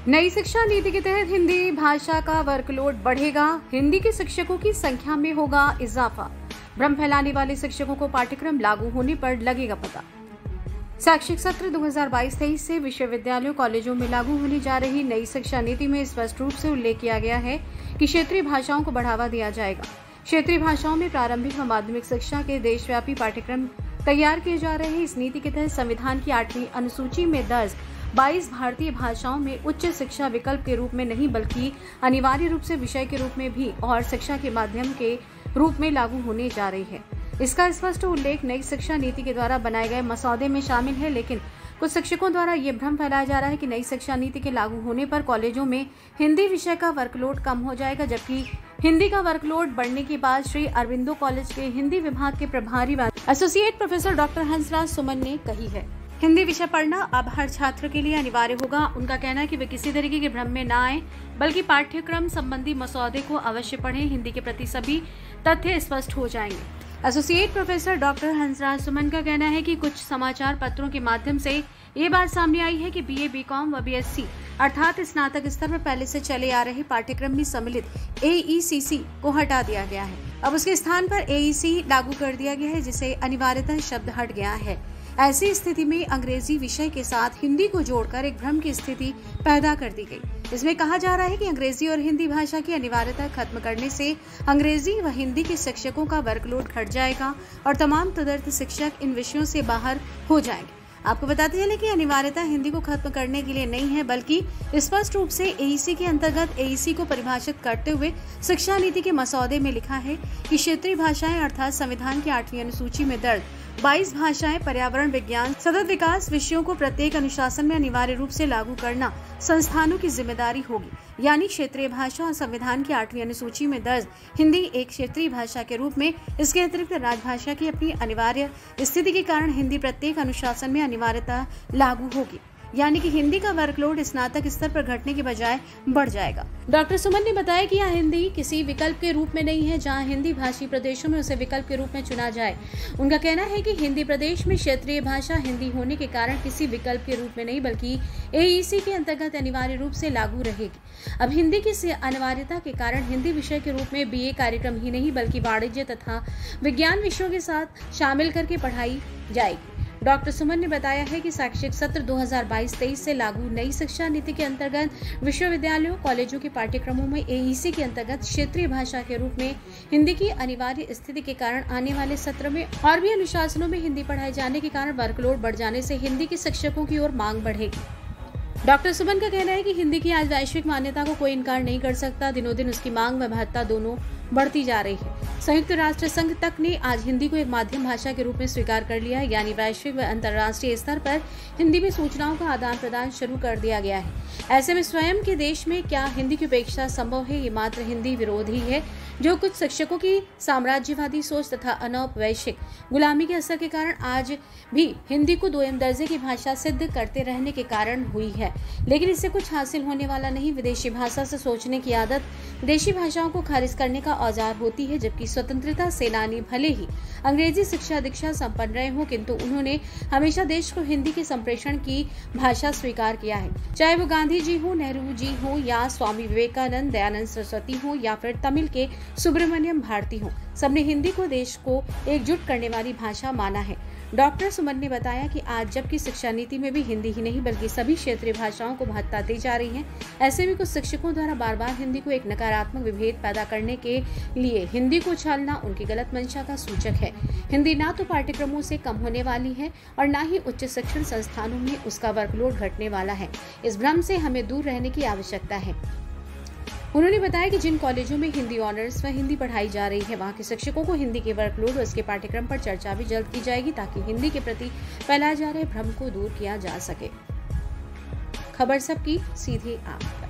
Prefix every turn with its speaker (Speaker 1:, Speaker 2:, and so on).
Speaker 1: नई शिक्षा नीति के तहत हिंदी भाषा का वर्कलोड बढ़ेगा, हिंदी के शिक्षकों की संख्या में होगा इजाफा। भ्रम फैलाने वाले शिक्षकों को पाठ्यक्रम लागू होने पर लगेगा पता। शैक्षिक सत्र 2022-23 से विश्वविद्यालयों कॉलेजों में लागू होने जा रही नई शिक्षा नीति में स्पष्ट रूप से उल्लेख किया गया है कि क्षेत्रीय भाषाओं को बढ़ावा दिया जाएगा। क्षेत्रीय भाषाओं में प्रारंभिक व माध्यमिक शिक्षा के देशव्यापी पाठ्यक्रम तैयार किए जा रहे हैं। इस नीति के तहत संविधान की 8वीं अनुसूची में दर्ज 22 भारतीय भाषाओं में उच्च शिक्षा विकल्प के रूप में नहीं बल्कि अनिवार्य रूप से विषय के रूप में भी और शिक्षा के माध्यम के रूप में लागू होने जा रही है। इसका स्पष्ट उल्लेख नई शिक्षा नीति के द्वारा बनाए गए मसौदे में शामिल है, लेकिन कुछ शिक्षकों द्वारा ये भ्रम फैलाया जा रहा है कि नई शिक्षा नीति के लागू होने पर कॉलेजों में हिंदी विषय का वर्कलोड कम हो जाएगा, जबकि हिंदी का वर्कलोड बढ़ने के बाद श्री अरविंदो कॉलेज के हिंदी विभाग के प्रभारी एसोसिएट प्रोफेसर डॉक्टर हंसराज सुमन ने कही है। हिंदी विषय पढ़ना अब हर छात्र के लिए अनिवार्य होगा। उनका कहना है कि वे किसी तरीके के भ्रम में न आए बल्कि पाठ्यक्रम संबंधी मसौदे को अवश्य पढ़ें। हिंदी के प्रति सभी तथ्य स्पष्ट हो जाएंगे। एसोसिएट प्रोफेसर डॉक्टर हंसराज सुमन का कहना है कि कुछ समाचार पत्रों के माध्यम से ये बात सामने आई है कि बीए, बीकॉम व बीएससी अर्थात स्नातक स्तर पर पहले से चले आ रहे पाठ्यक्रम में सम्मिलित एईसीसी को हटा दिया गया है। अब उसके स्थान पर एईसी लागू कर दिया गया है, जिसे अनिवार्यतः शब्द हट गया है। ऐसी स्थिति में अंग्रेजी विषय के साथ हिंदी को जोड़कर एक भ्रम की स्थिति पैदा कर दी गई। इसमें कहा जा रहा है कि अंग्रेजी और हिंदी भाषा की अनिवार्यता खत्म करने से अंग्रेजी व हिंदी के शिक्षकों का वर्कलोड घट जाएगा और तमाम तदर्थ शिक्षक इन विषयों से बाहर हो जाएंगे। आपको बताते चले कि अनिवार्यता हिंदी को खत्म करने के लिए नहीं है, बल्कि स्पष्ट रूप से एईसी के अंतर्गत एईसी को परिभाषित करते हुए शिक्षा नीति के मसौदे में लिखा है कि क्षेत्रीय भाषाएं अर्थात संविधान की 8वीं अनुसूची में दर्ज 22 भाषाएं, पर्यावरण विज्ञान, सतत विकास विषयों को प्रत्येक अनुशासन में अनिवार्य रूप से लागू करना संस्थानों की जिम्मेदारी होगी। यानी क्षेत्रीय भाषा और संविधान की 8वीं अनुसूची में दर्ज हिंदी एक क्षेत्रीय भाषा के रूप में, इसके अतिरिक्त राजभाषा की अपनी अनिवार्य स्थिति के कारण हिंदी प्रत्येक अनुशासन में अनिवार्यता लागू होगी। यानी कि हिंदी का वर्कलोड स्नातक स्तर पर घटने के बजाय बढ़ जाएगा। डॉक्टर सुमन ने बताया कि यह हिंदी किसी विकल्प के रूप में नहीं है, जहां हिंदी भाषी प्रदेशों में उसे विकल्प के रूप में चुना जाए। उनका कहना है कि हिंदी प्रदेश में क्षेत्रीय भाषा हिंदी होने के कारण किसी विकल्प के रूप में नहीं बल्कि एईसी के अंतर्गत अनिवार्य रूप से लागू रहेगी। अब हिंदी की अनिवार्यता के कारण हिंदी विषय के रूप में बीए कार्यक्रम ही नहीं बल्कि वाणिज्य तथा विज्ञान विषयों के साथ शामिल करके पढ़ाई जाएगी। डॉक्टर सुमन ने बताया है कि शैक्षिक सत्र 2022-23 से लागू नई शिक्षा नीति के अंतर्गत विश्वविद्यालयों कॉलेजों के पाठ्यक्रमों में एईसी के अंतर्गत क्षेत्रीय भाषा के रूप में हिंदी की अनिवार्य स्थिति के कारण आने वाले सत्र में और भी अनुशासनों में हिंदी पढ़ाए जाने के कारण वर्कलोड बढ़ जाने से हिंदी के शिक्षकों की ओर मांग बढ़ेगी। डॉक्टर सुमन का कहना है कि हिंदी की आज वैश्विक मान्यता को कोई इनकार नहीं कर सकता। दिनों दिन उसकी मांग व महत्ता दोनों बढ़ती जा रही है। संयुक्त राष्ट्र संघ तक ने आज हिंदी को एक माध्यम भाषा के रूप में स्वीकार कर लिया है, यानी वैश्विक व अंतर्राष्ट्रीय स्तर पर हिंदी में सूचनाओं का आदान प्रदान शुरू कर दिया गया है। ऐसे में स्वयं के देश में क्या हिंदी की उपेक्षा संभव है? ये मात्र हिंदी विरोध ही है, जो कुछ शिक्षकों की साम्राज्यवादी सोच तथा अनौपवैश्विक गुलामी के असर के कारण आज भी हिंदी को दोयम दर्जे की भाषा सिद्ध करते रहने के कारण हुई है। लेकिन इससे कुछ हासिल होने वाला नहीं। विदेशी भाषा से सोचने की आदत देशी भाषाओं को खारिज करने का औजार होती है, जबकि स्वतंत्रता सेनानी भले ही अंग्रेजी शिक्षा दीक्षा संपन्न रहे हों, किंतु उन्होंने हमेशा देश को हिंदी के संप्रेषण की भाषा स्वीकार किया है। चाहे वो गांधी जी हो, नेहरू जी हो या स्वामी विवेकानंद, दयानंद सरस्वती हो या फिर तमिल के सुब्रमण्यम भारती हो, सबने हिंदी को देश को एकजुट करने वाली भाषा माना है। डॉक्टर सुमन ने बताया कि आज जबकि शिक्षा नीति में भी हिंदी ही नहीं बल्कि सभी क्षेत्रीय भाषाओं को महत्ता दी जा रही है, ऐसे में कुछ शिक्षकों द्वारा बार बार हिंदी को एक नकारात्मक विभेद पैदा करने के लिए हिंदी को उछालना उनकी गलत मंशा का सूचक है। हिंदी ना तो पाठ्यक्रमों से कम होने वाली है और न ही उच्च शिक्षण संस्थानों में उसका वर्कलोड घटने वाला है। इस भ्रम से हमें दूर रहने की आवश्यकता है। उन्होंने बताया कि जिन कॉलेजों में हिंदी ऑनर्स व हिंदी पढ़ाई जा रही है, वहां के शिक्षकों को हिंदी के वर्कलोड और इसके पाठ्यक्रम पर चर्चा भी जल्द की जाएगी, ताकि हिंदी के प्रति फैलाए जा रहे भ्रम को दूर किया जा सके। खबर सबकी, सीधे आप।